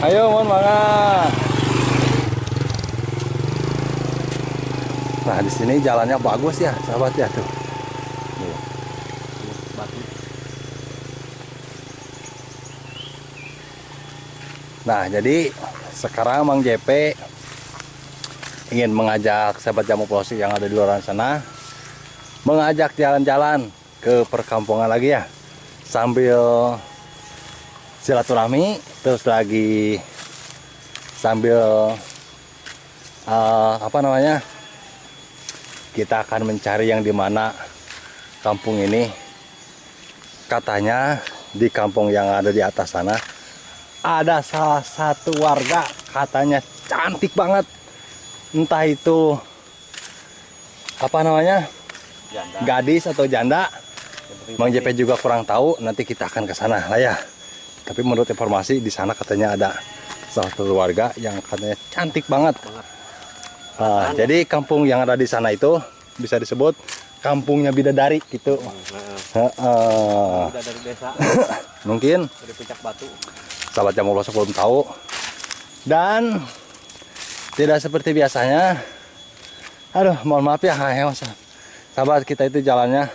Ayo, mohon banget. Nah, di sini jalannya bagus ya, sahabat ya tuh. Nah, jadi sekarang Mang JP ingin mengajak sahabat Jamu Pelosok yang ada di luar sana, mengajak jalan-jalan ke perkampungan lagi ya, sambil silaturahmi, terus lagi sambil apa namanya, kita akan mencari yang dimana kampung ini, katanya di kampung yang ada di atas sana ada salah satu warga katanya cantik banget, entah itu apa namanya, janda, gadis atau janda. Mang JP juga kurang tahu, nanti kita akan ke sana lah ya. Tapi menurut informasi di sana katanya ada salah satu warga yang katanya cantik banget. Jadi kampung yang ada di sana itu bisa disebut kampungnya bidadari gitu. Bidadari desa. Mungkin dari Puncak Batu. Sahabat Jamu Pelosok belum tahu. Dan tidak seperti biasanya. Aduh, mohon maaf ya, sahabat, kita itu jalannya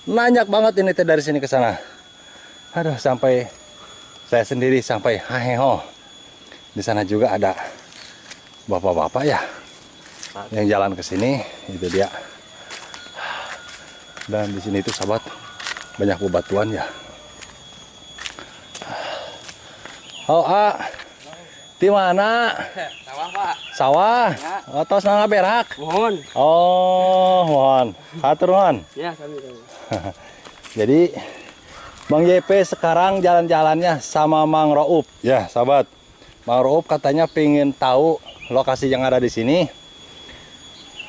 nanjak banget ini dari sini ke sana. Aduh, sampai saya sendiri sampai haheho. Di sana juga ada bapak-bapak ya yang jalan ke sini, itu dia. Dan di sini itu sahabat banyak bebatuan ya. Oh, di mana? Sawah, Pak. Sawah? Ya. Atau senang berak? Mohon. Oh, mohon. Hatur nuhun. Ya, kami. Jadi Bang JP sekarang jalan-jalannya sama Mang Roup ya, sahabat. Mang Roup katanya pengen tahu lokasi yang ada di sini.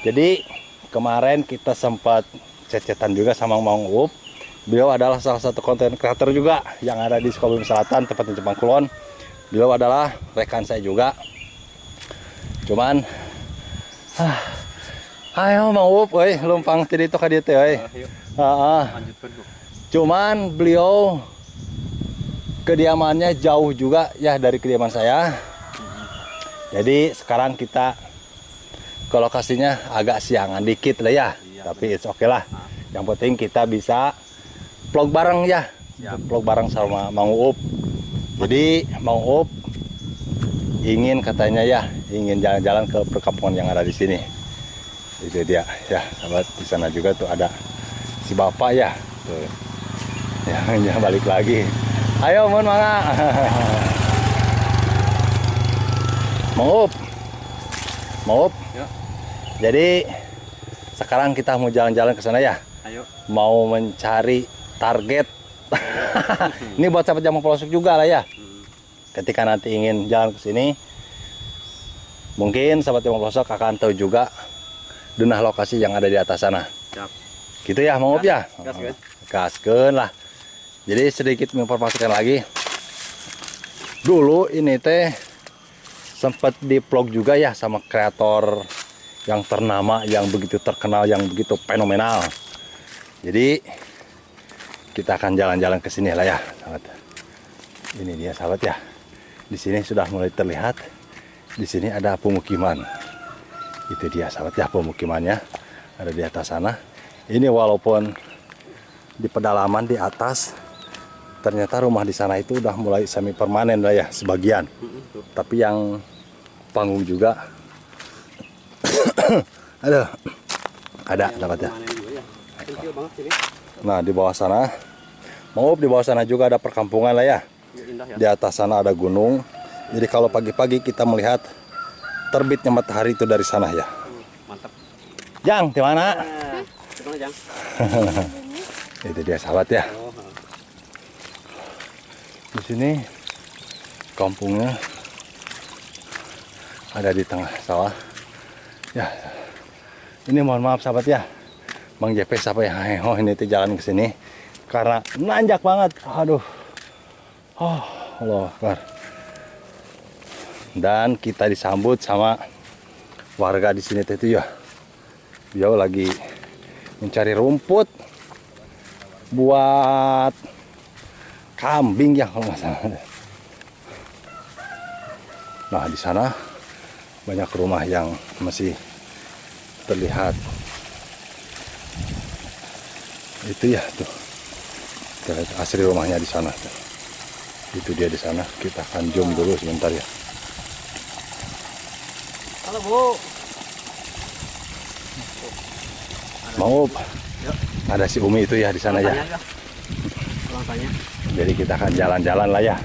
Jadi kemarin kita sempat chat-chatan juga sama Mang Roup. Beliau adalah salah satu konten kreator juga yang ada di Sukabumi Selatan, tepatnya Jepang Kulon. Beliau adalah rekan saya juga. Cuman ayo Mang Roup, lumpang tadi itu ka dieu teh euy. Lanjutkan, Bu. Cuman beliau kediamannya jauh juga ya dari kediaman saya. Jadi sekarang kita ke lokasinya agak siangan dikit lah ya. Iya, tapi it's okay lah. Yang penting kita bisa vlog bareng ya. Vlog bareng sama Mang Uup. Jadi Mang Uap ingin katanya ya, ingin jalan-jalan ke perkampungan yang ada di sini. Itu dia ya, sahabat. Di sana juga tuh ada si bapak ya. Tuh. Ya, balik lagi. Ayo, mohon mangga. Mang Uap. Mang Uap. Ya. Jadi sekarang kita mau jalan-jalan ke sana ya. Ayo. Mau mencari target. Ini buat sahabat Jamu Pelosok juga lah ya. Ketika nanti ingin jalan ke sini, mungkin sahabat Jamu Pelosok akan tahu juga denah lokasi yang ada di atas sana. Siap. Gitu ya, Mang Uap ya. Gaskeun. Gaskeun lah. Jadi sedikit menginformasikan lagi. Dulu ini teh sempat di vlog juga ya sama kreator yang ternama, yang begitu terkenal, yang begitu fenomenal. Jadi kita akan jalan-jalan ke sini lah ya, sahabat. Ini dia sahabat ya. Di sini sudah mulai terlihat. Di sini ada pemukiman. Itu dia sahabat ya, pemukimannya ada di atas sana. Ini walaupun di pedalaman di atas, ternyata rumah di sana itu udah mulai semi permanen lah ya sebagian. Tapi yang panggung juga ada sahabat ya. Nah, di bawah sana, mau di bawah sana juga ada perkampungan lah ya. Indah ya. Di atas sana ada gunung. Jadi kalau pagi-pagi kita melihat terbitnya matahari itu dari sana ya. Mantap. Jang, di mana? Gimana, Jang? Itu dia sahabat ya. Di sini kampungnya ada di tengah sawah. Ya. Ini mohon maaf sahabat ya. Bang JP sampai ini tuh jalan ke sini karena nanjak banget. Aduh. Oh, Allah Akbar. Dan kita disambut sama warga di sini tuh ya. Beliau lagi mencari rumput buat kambing ya kalau nggak salah. Nah, di sana banyak rumah yang masih terlihat. Itu ya tuh. Kita lihat asli rumahnya di sana tuh. Itu dia di sana. Kita akan zoom dulu sebentar ya. Halo Bu. Mau ada si Umi itu ya di sana ya. Tolong tanya. Jadi kita akan jalan-jalan lah ya.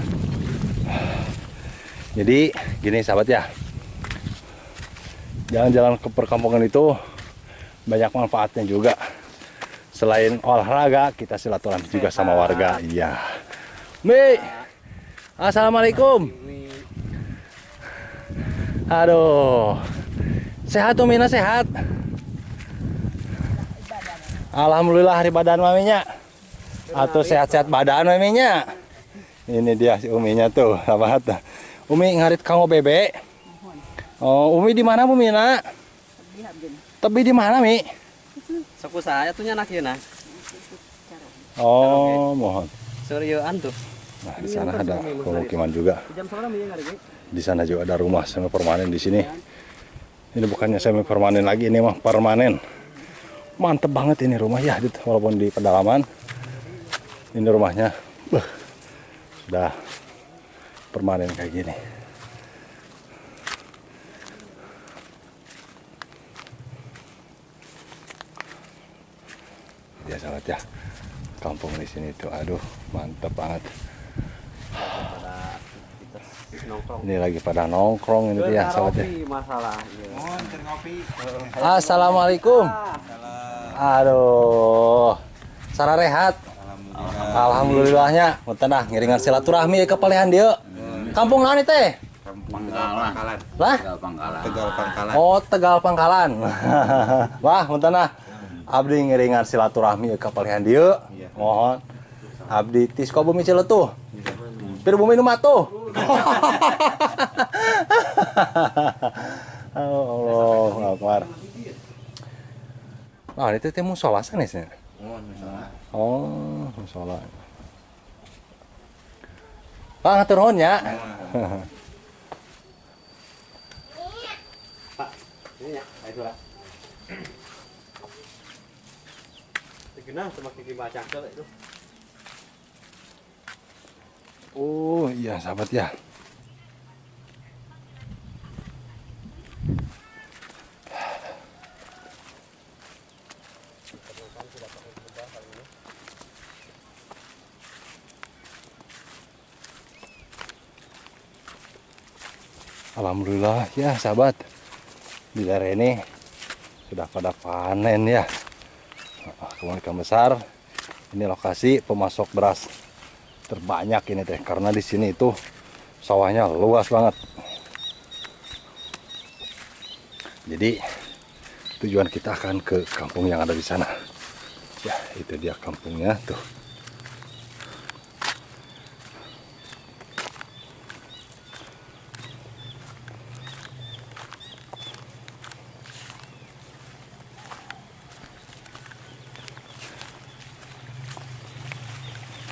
Jadi gini sahabat ya. Jalan-jalan ke perkampungan itu banyak manfaatnya juga. Selain olahraga, kita silaturahmi juga sama warga. Iya. Mi. Assalamualaikum. Aduh. Sehat Umina sehat. Alhamdulillah hari badan maminya. Atau sehat-sehat badan maminya. Ini dia si Uminya tuh, sahabat. Umi ngarit kanggo bebek. Oh, Umi di mana Bu Mina? Tapi di mana, Mi? Saku saya tuh nyanak ya nah. Oh, mohon. Suryoan tuh. Nah, di sana ada pemukiman juga. Jam berapa ya nggak Di sana juga ada rumah semi permanen di sini. Ini bukannya semi permanen lagi, ini mah permanen. Mantep banget ini rumah ya, walaupun di pedalaman. Ini rumahnya sudah permanen kayak gini. Ya sahabat ya, kampung di sini tuh, aduh mantep banget. Nongkrong. Ini lagi pada nongkrong ini tuh ya sahabat ya. Masalahnya. Assalamualaikum. Aduh, Sarah rehat. Alhamdulillahnya. Punten dah ngiringan silaturahmi ke palehan dia. Kampung naon teh? Pangkalan. Lah? Tegal Pangkalan. Oh, Tegal Pangkalan. Wah, punten dah. Abdi ngiringan silaturahmi ke palehan dia. Mohon. Abdi tis ka bumi Ciletuh. Pir bumi nu matuh. Allah Akbar. Ah, itu teh musola sana sih. Oh, musola. Pak ngatur nuhun nya. Pak, ini ya, itu lah. Segena sama kiki bacang itu. Oh, iya sahabat ya. Alhamdulillah ya sahabat, di daerah ini sudah pada panen ya. Kebun ikan besar, ini lokasi pemasok beras terbanyak ini teh, karena di sini itu sawahnya luas banget. Jadi tujuan kita akan ke kampung yang ada di sana. Ya itu dia kampungnya tuh.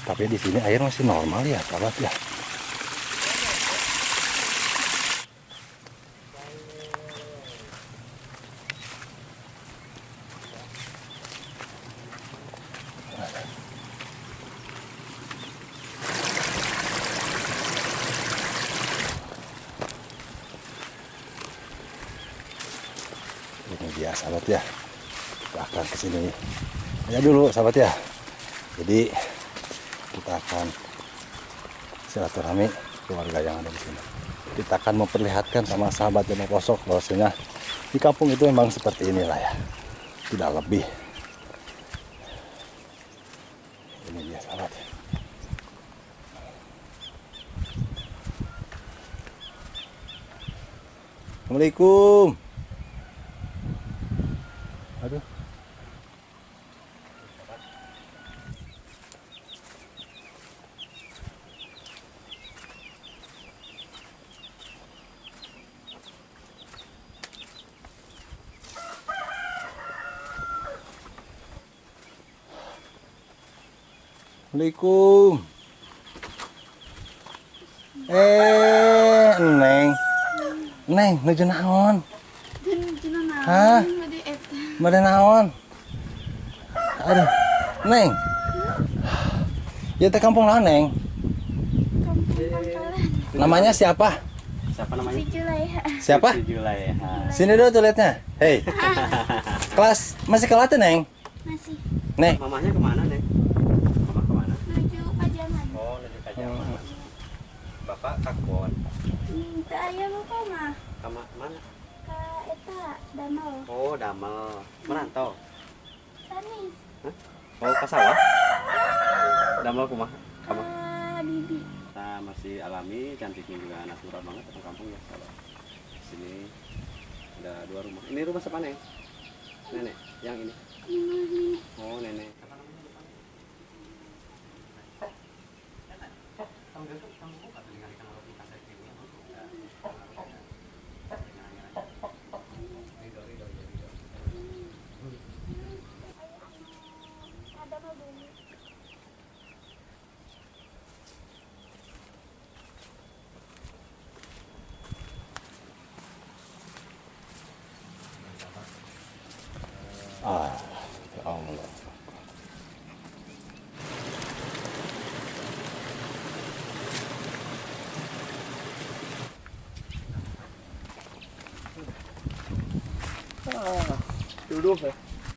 Tapi di sini air masih normal ya, sahabat ya. Ini dia sahabat ya. Kita akan ke sini. Ya dulu sahabat ya. Jadi kita akan silaturahmi keluarga yang ada di sini. Kita akan memperlihatkan sama sahabat yang posok bahwasanya di kampung itu memang seperti inilah ya, tidak lebih. Ini dia sahabat. Assalamualaikum. Aduh. Assalamualaikum. Neng. Neng, nuju naon? Cina Hah? naon di eta. Made naon? Aduh, Neng. Ya teh kampung naon, Neng? Kampung Pangkalan. Namanya siapa? Siapa namanya? Si Julaiha. Siapa? Si Julaiha. Sini dulu tuh liatnya. Hei. Kelas masih kelas tuh, Neng? Masih Neng. Mamanya kemana, Neng? Mama kemana? menuju Pajaman. Oh, nanti Kajaman. Bapak kakon. Teu aya bapak mah Kama mana? ka eta danau. Oh, damel. Merantau. Sanis Oh, ke sawah? Damel kumaha? ka Kamu? Bibi. Nah, masih alami, cantiknya juga natural banget orang kampung ya. Kalau di sini ada 2 rumah. Ini rumah siapa, Neng? Nenek. Yang ini. Ini Oh, nenek. ada mah bumi. Ah, ya Allah. Duduk ya.